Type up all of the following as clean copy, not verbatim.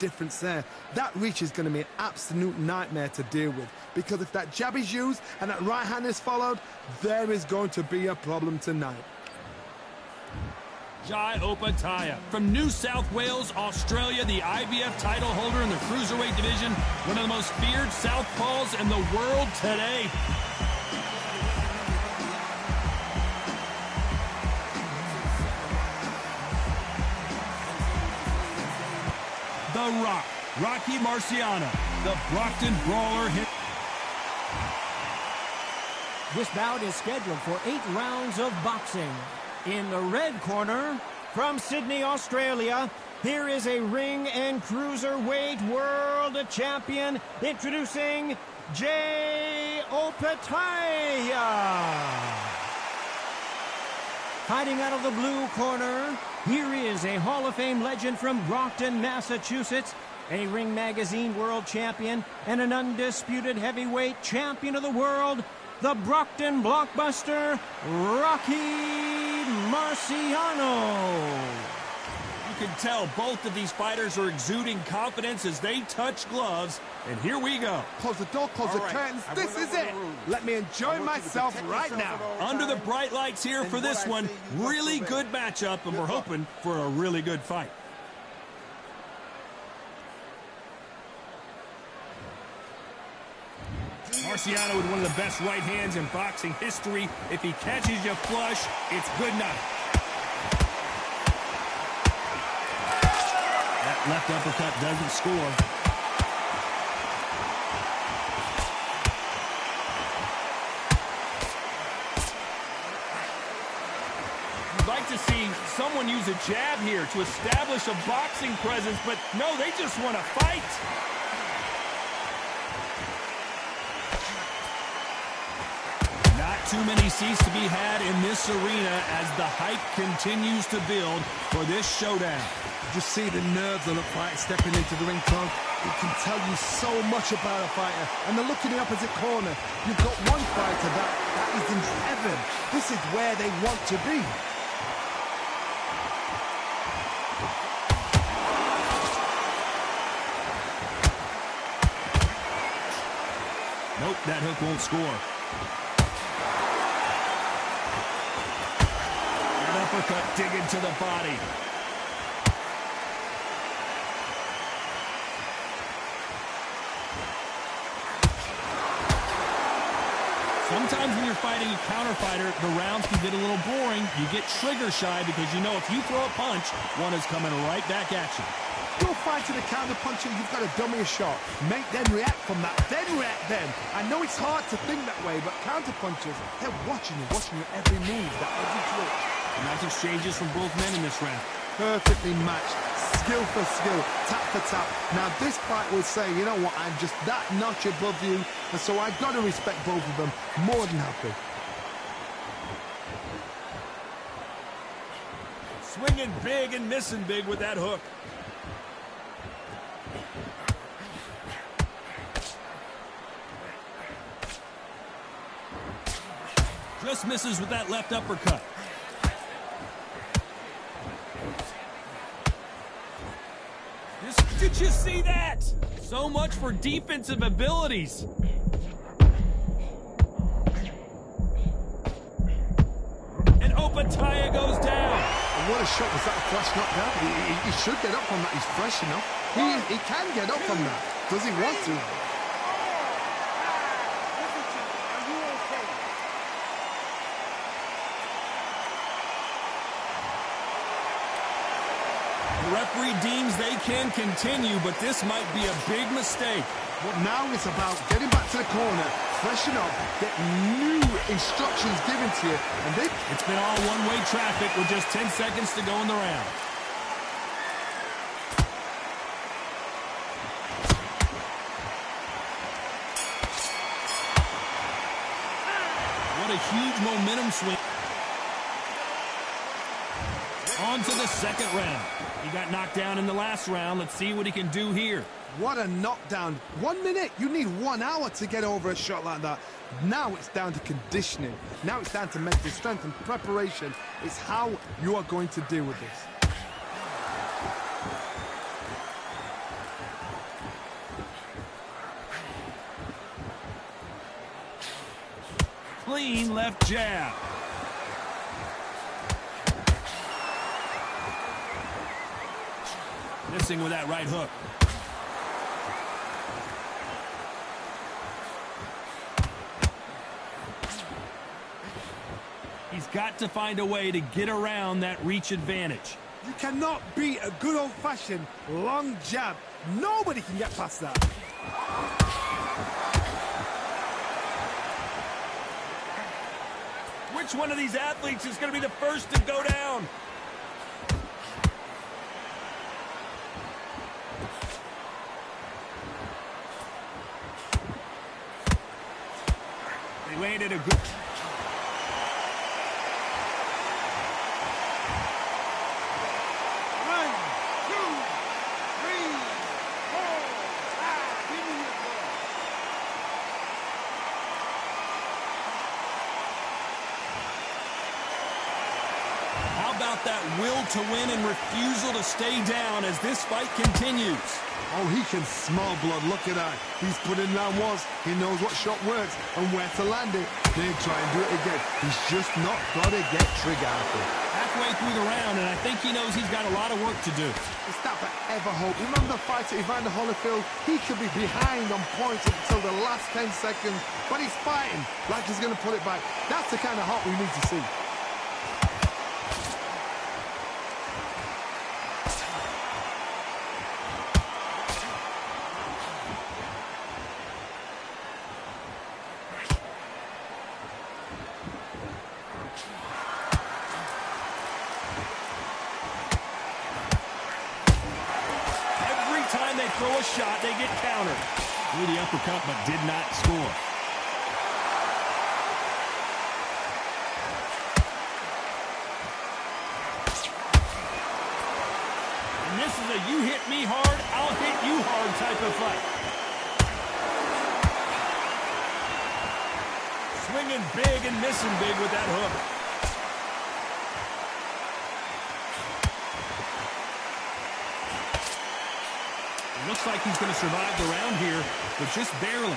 difference there. That reach is going to be an absolute nightmare to deal with, because if that jab is used and that right hand is followed, there is going to be a problem tonight. Jai Opetaia from New South Wales, Australia, the IBF title holder in the cruiserweight division, one of the most feared southpaws in the world today. The Rock, Rocky Marciano, the Brockton Brawler. This bout is scheduled for 8 rounds of boxing. In the red corner, from Sydney, Australia, here is a ring and cruiserweight world champion, introducing Jai Opetaia. Fighting out of the blue corner, here is a Hall of Fame legend from Brockton, Massachusetts, a Ring Magazine world champion, and an undisputed heavyweight champion of the world, the Brockton blockbuster, Rocky Marciano. You can tell both of these fighters are exuding confidence as they touch gloves. And here we go. Close the door, close the curtains. This is it. Let me enjoy myself right now. Under the bright lights here for this one. Really good matchup, and we're hoping for a really good fight. Marciano with one of the best right hands in boxing history. If he catches you flush, it's good night. That left uppercut doesn't score. You'd like to see someone use a jab here to establish a boxing presence, but no, they just want to fight. Too many seats to be had in this arena as the hype continues to build for this showdown. Just see the nerves on a fighter stepping into the ring, Tom. It can tell you so much about a fighter. And the look in the opposite corner, you've got one fighter that is in heaven. This is where they want to be. Nope, that hook won't score. Uppercut digging to the body. Sometimes when you're fighting a counter fighter, the rounds can get a little boring. You get trigger shy because you know if you throw a punch, one is coming right back at you. You're fighting a counter puncher, you've got to dummy a shot. Make them react from that, then react then. I know it's hard to think that way, but counter punchers, they're watching you every move, that every twitch. Nice exchanges from both men in this round. Perfectly matched, skill for skill, tap for tap. Now this fight will say, you know what, I'm just that notch above you, and so I've got to respect both of them more than happy. Swinging big and missing big with that hook. Just misses with that left uppercut. Did you see that? So much for defensive abilities. And Opetaia goes down. What a shot. Was that a flash knockdown? He should get up from that. He's fresh enough. He can get up from that. Does he want to? The referee deems they can continue, but this might be a big mistake. Well, now it's about getting back to the corner, freshen up, get new instructions given to you, and it's been all one-way traffic with just 10 seconds to go in the round. What a huge momentum swing. On to the second round. He got knocked down in the last round. Let's see what he can do here. What a knockdown. 1 minute. You need 1 hour to get over a shot like that. Now it's down to conditioning. Now it's down to mental strength and preparation. It's how you are going to deal with this. clean left jab. Missing with that right hook. He's got to find a way to get around that reach advantage. You cannot beat a good old-fashioned long jab. Nobody can get past that. Which one of these athletes is going to be the first to go down? They landed a good... that will to win and refusal to stay down as this fight continues. Oh, he can smell blood. Look at that. He's putting down walls. He knows what shot works and where to land it. Then try and do it again. He's just not got to get trigger happy. Halfway through the round, and I think he knows he's got a lot of work to do. Is that ever hope? Remember the fight at Evander Holyfield? He could be behind on points until the last 10 seconds, but he's fighting like he's going to put it back. That's the kind of heart we need to see. Throw a shot, they get countered. Threw the uppercut, but did not score. And this is a you hit me hard, I'll hit you hard type of fight. Swinging big and missing big with that hook. Looks like he's going to survive the round here, but just barely.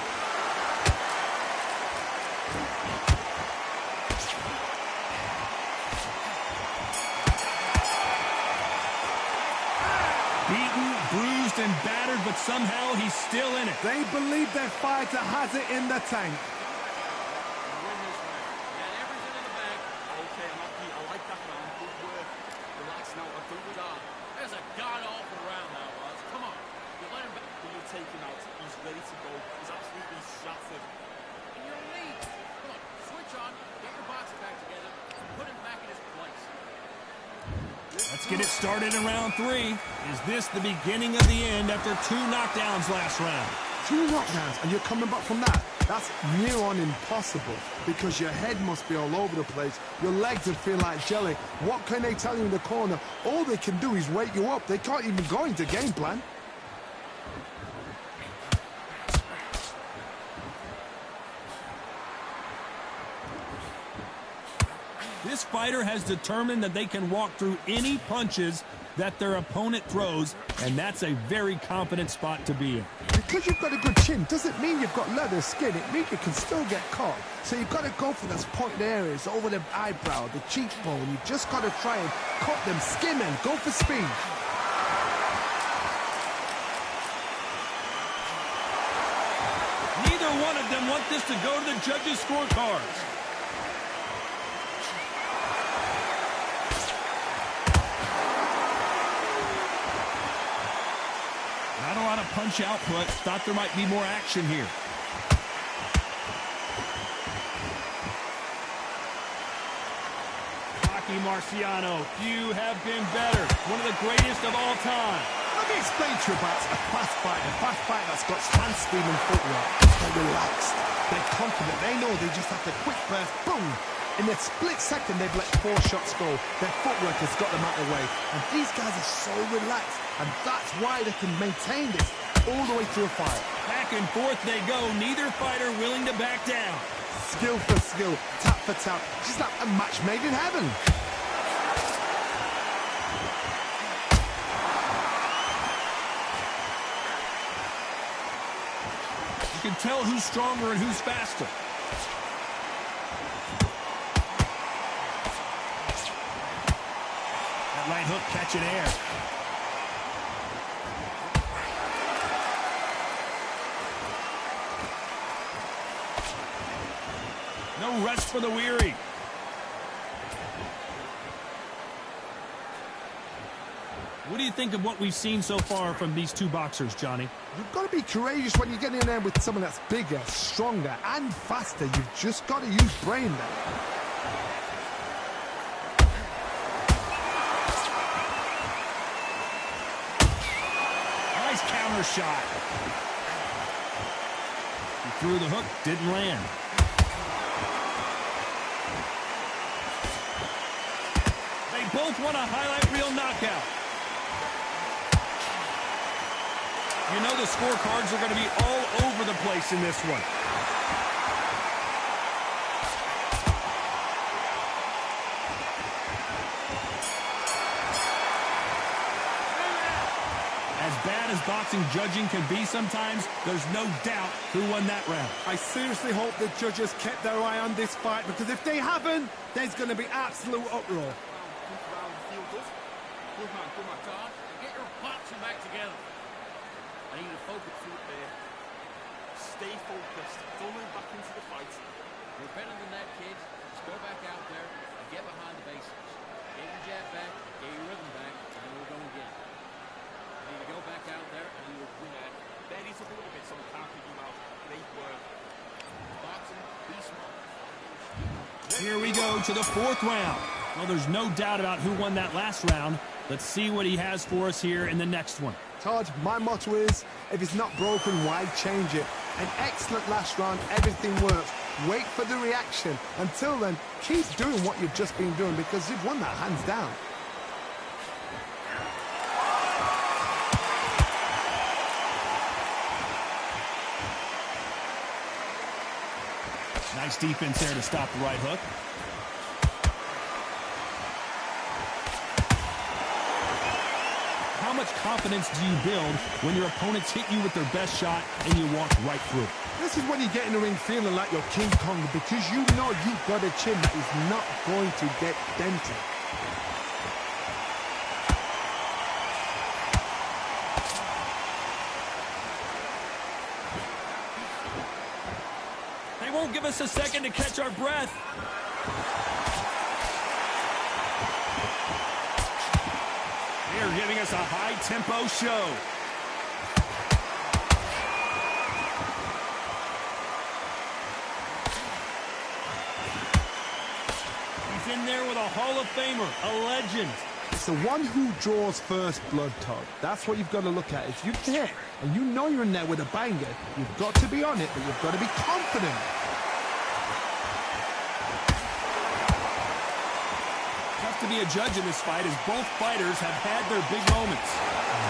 Beaten, bruised, and battered, but somehow he's still in it. They believe their fighter has it in the tank. Let's get it started in round 3. Is this the beginning of the end after 2 knockdowns last round? 2 knockdowns, and you're coming back from that? That's near on impossible, because your head must be all over the place. Your legs would feel like jelly. What can they tell you in the corner? All they can do is wake you up. They can't even go into game plan. This fighter has determined that they can walk through any punches that their opponent throws, and that's a very confident spot to be in. Because you've got a good chin doesn't mean you've got leather skin. It means you can still get caught. So you've got to go for those pointed areas over the eyebrow, the cheekbone. You've just got to try and cut them, skim them, go for speed. Neither one of them want this to go to the judges' scorecards. Not a lot of punch output. Thought there might be more action here. Rocky Marciano, few have been better. One of the greatest of all time. Let me explain to you about a fast fighter that's got hand speed and footwork. They're relaxed. They're confident. They know they just have to quick burst, boom. In a split second, they've let 4 shots go. Their footwork has got them out of the way. And these guys are so relaxed. And that's why they can maintain this all the way through a fight. Back and forth they go. Neither fighter willing to back down. Skill for skill, tap for tap. Just like a match made in heaven. You can tell who's stronger and who's faster. right hook catching air. No rest for the weary. What do you think of what we've seen so far from these two boxers, Johnny? You've got to be courageous when you get in there with someone that's bigger, stronger, and faster. You've just got to use brain there. Nice counter shot. He threw the hook, didn't land. They both want a highlight reel knockout. You know the scorecards are going to be all over the place in this one. As bad as boxing judging can be sometimes, there's no doubt who won that round. I seriously hope the judges kept their eye on this fight, because if they haven't, there's going to be absolute uproar. Good man, Todd. Get your boxing back together. I need to focus there. Stay focused. Don't move back into the fight. You're better than that, kid. Just go back out there and get behind the basics. Get your jab back, get your rhythm back, and we're going again. You need to go back out there and you will win that. There is a little bit, so I'm counting you out. Great work. Boxing, be smart. Here we go to the fourth round. Well, there's no doubt about who won that last round. Let's see what he has for us here in the next one. Todd, my motto is, if it's not broken, why change it? An excellent last round, everything works. Wait for the reaction. Until then, keep doing what you've just been doing, because you've won that hands down. Nice defense there to stop the right hook. How much confidence do you build when your opponents hit you with their best shot and you walk right through? This is when you get in the ring feeling like you're King Kong, because you know you've got a chin that is not going to get dented. They won't give us a second to catch our breath. They're giving us a high-tempo show. He's in there with a Hall of Famer, a legend. It's the one who draws first blood, Todd. That's what you've got to look at. If you hit and you know you're in there with a banger, you've got to be on it, but you've got to be confident. Tough to be a judge in this fight, as both fighters have had their big moments.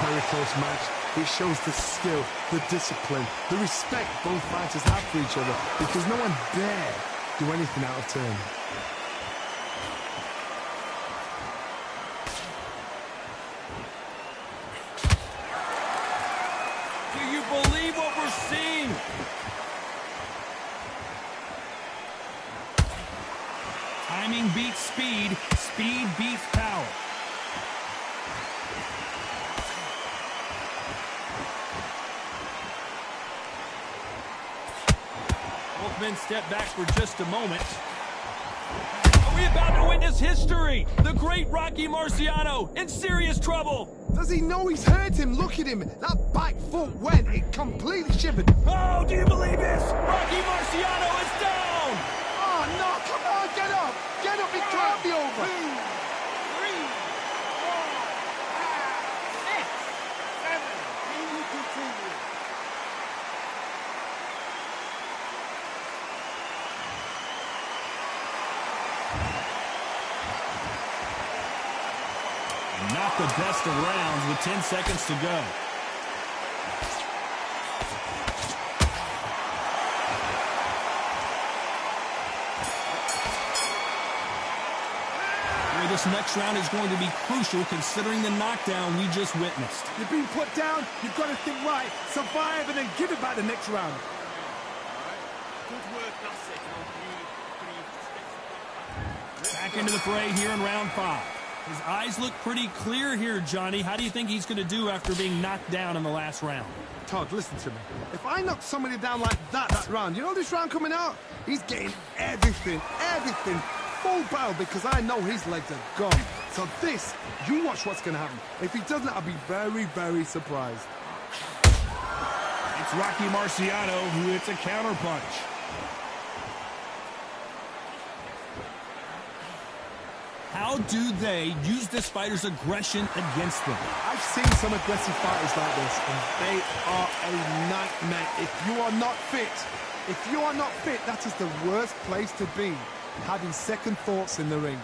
Very close match. It shows the skill, the discipline, the respect both fighters have for each other, because no one dare do anything out of turn. Do you believe what we're seeing? Timing beats speed, speed beats power. Both men step back for just a moment. Are we about to witness history? The great Rocky Marciano in serious trouble. Does he know he's hurt him? Look at him. That back foot went. It completely shivered. Oh, do you believe this? Rocky Marciano is down. Oh, no. Come on. Get up. Get up. It can't be over. 2, 3, 4, 5, 6, 7. Can you continue? Not the best of rounds with 10 seconds to go. This next round is going to be crucial considering the knockdown we just witnessed. You've been put down. You've got to think right. Survive and then give it back the next round. Good work, that's it. Back into the fray here in round 5. His eyes look pretty clear here, Johnny. How do you think he's going to do after being knocked down in the last round? Todd, listen to me. If I knock somebody down like that round, you know this round coming out? He's getting everything, full barrel, because I know his legs are gone. So this, you watch what's going to happen. If he doesn't, I'll be very, very surprised. It's Rocky Marciano who hits a counterpunch. How do they use this fighter's aggression against them? I've seen some aggressive fighters like this, and they are a nightmare. If you are not fit, that is the worst place to be, having second thoughts in the ring.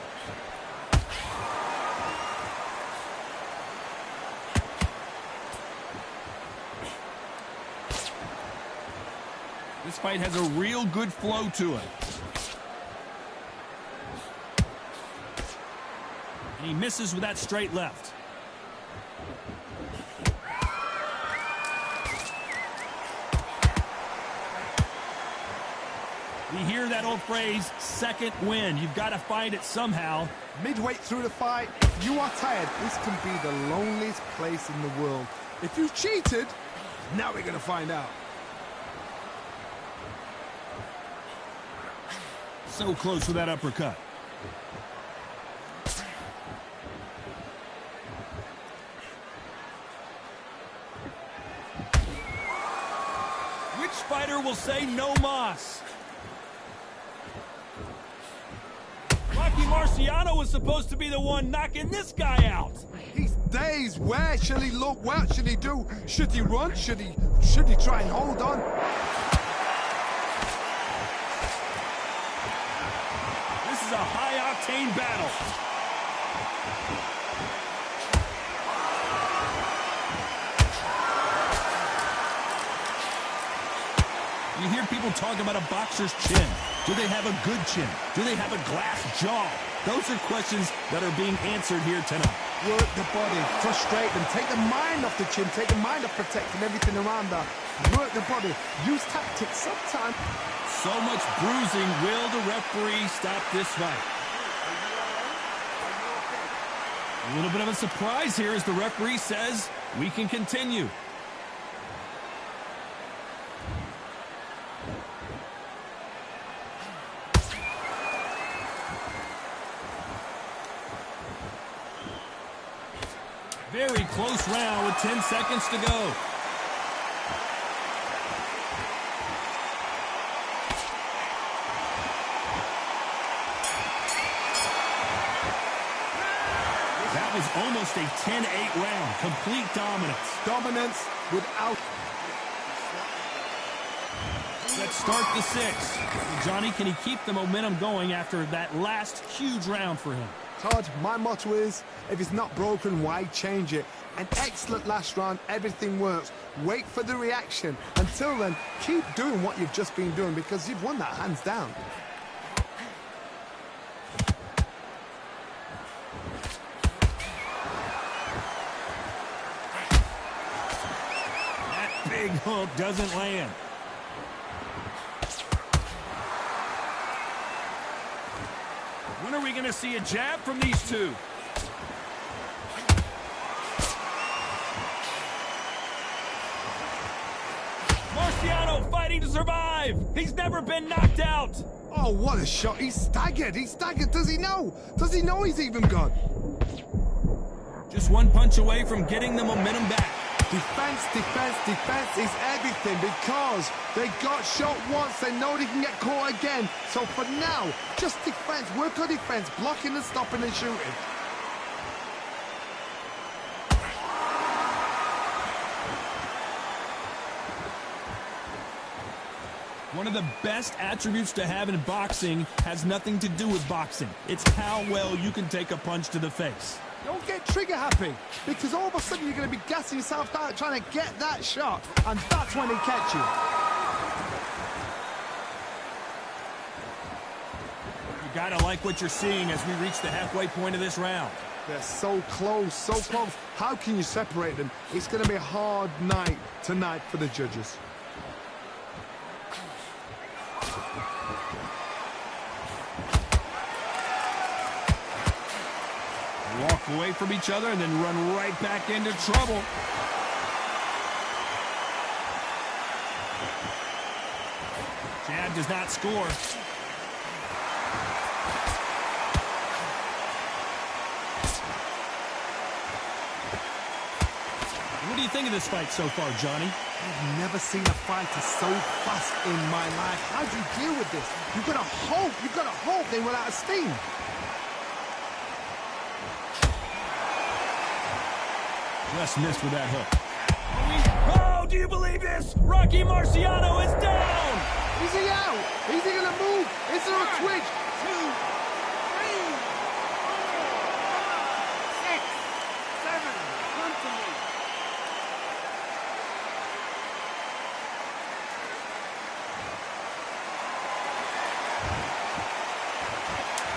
This fight has a real good flow to it. And he misses with that straight left. We hear that old phrase, second win. You've got to find it somehow. Midway through the fight, if you are tired, this can be the loneliest place in the world. If you cheated, now we're going to find out. So close with that uppercut. Which fighter will say no mas? Rocky Marciano was supposed to be the one knocking this guy out. He's dazed. Where shall he look? What should he do? Should he run? Should he try and hold on? This is a high-octane battle. You hear people talk about a boxer's chin. Do they have a good chin? Do they have a glass jaw? Those are questions that are being answered here tonight. Work the body, frustrate them, take the mind off the chin, take the mind off protecting everything around that. Work the body, use tactics sometimes. So much bruising. Will the referee stop this fight? A little bit of a surprise here as the referee says we can continue. Very close round with 10 seconds to go. That was almost a 10-8 round. Complete dominance. Dominance without... Let's start the sixth. Johnny, can he keep the momentum going after that last huge round for him? Todd, my motto is, if it's not broken, why change it? An excellent last round, everything works. Wait for the reaction. Until then, keep doing what you've just been doing, because you've won that hands down. That big hook doesn't land. When are we going to see a jab from these two? Marciano fighting to survive. He's never been knocked out. Oh, what a shot. He's staggered. He's staggered. Does he know? Does he know he's even gone? Just one punch away from getting the momentum back. Defense, defense, defense is everything, because they got shot once, they know they can get caught again. So for now, just defense, work on defense, blocking and stopping and shooting. One of the best attributes to have in boxing has nothing to do with boxing. It's how well you can take a punch to the face. Don't get trigger happy, because all of a sudden you're going to be gassing yourself out trying to get that shot, and that's when they catch you. You gotta like what you're seeing as we reach the halfway point of this round. They're so close, so close. How can you separate them? It's going to be a hard night tonight for the judges. Walk away from each other and then run right back into trouble. Jab does not score. What do you think of this fight so far, Johnny? I've never seen a fighter so fast in my life. How do you deal with this? You've got to hope they run out of steam. Just missed with that hook. Oh, do you believe this? Rocky Marciano is down! Is he out? Is he gonna move? Is there a twitch? 2, 3, 4, 5, 6, 7. Come to me.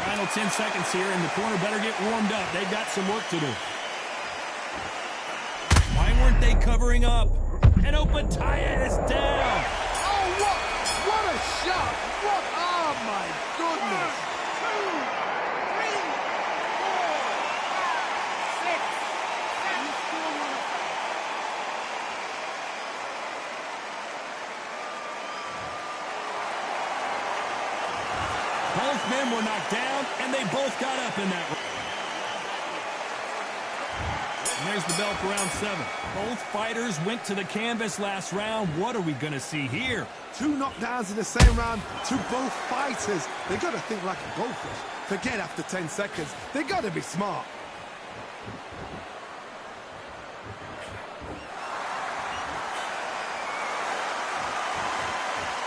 Final 10 seconds here, and the corner better get warmed up. They've got some work to do. Why weren't they covering up? And Opetaia is down. Oh, what a shot! What? Oh, my goodness! 2, 3, 4, 5, 6, 7. Both men were knocked down, and they both got up in that round. And there's the bell for round 7. Both fighters went to the canvas last round. What are we going to see here? 2 knockdowns in the same round to both fighters. They got to think like a goldfish. Forget after 10 seconds. They got to be smart.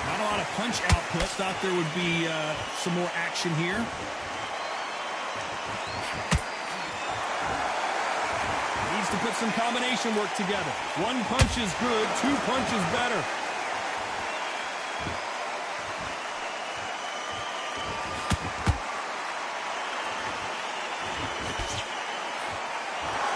Not a lot of punch output. Thought there would be some more action here. Needs to put some combination work together. 1 punch is good, 2 punches better.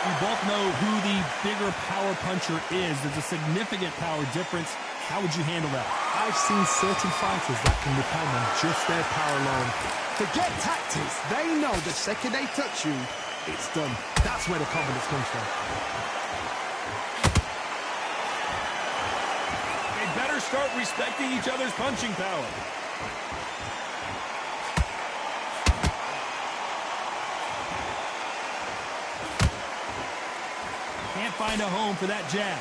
We both know who the bigger power puncher is. There's a significant power difference. How would you handle that? I've seen certain fighters that can depend on just their power alone. Forget tactics. They know the second they touch you, it's done. That's where the confidence comes from. They better start respecting each other's punching power. Can't find a home for that jab.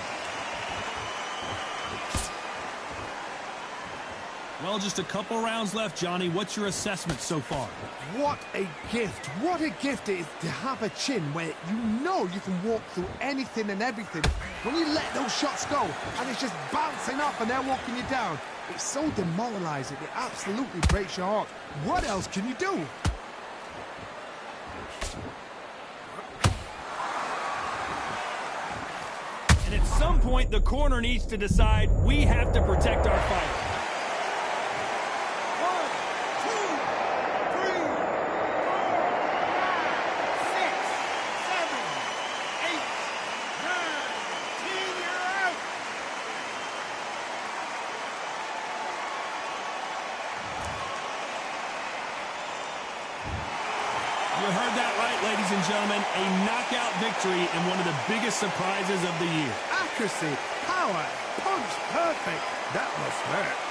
Well, just a couple rounds left, Johnny. What's your assessment so far? What a gift. What a gift it is to have a chin where you know you can walk through anything and everything. When you let those shots go and it's just bouncing off and they're walking you down, it's so demoralizing. It absolutely breaks your heart. What else can you do? And at some point, the corner needs to decide we have to protect our fight. 1, 2, 3, 4, 5, 6, 7, 8, 9, 10. You're out. You heard that right, ladies and gentlemen. A knockout victory and one of the biggest surprises of the year. Accuracy, power, punch, perfect. That must hurt.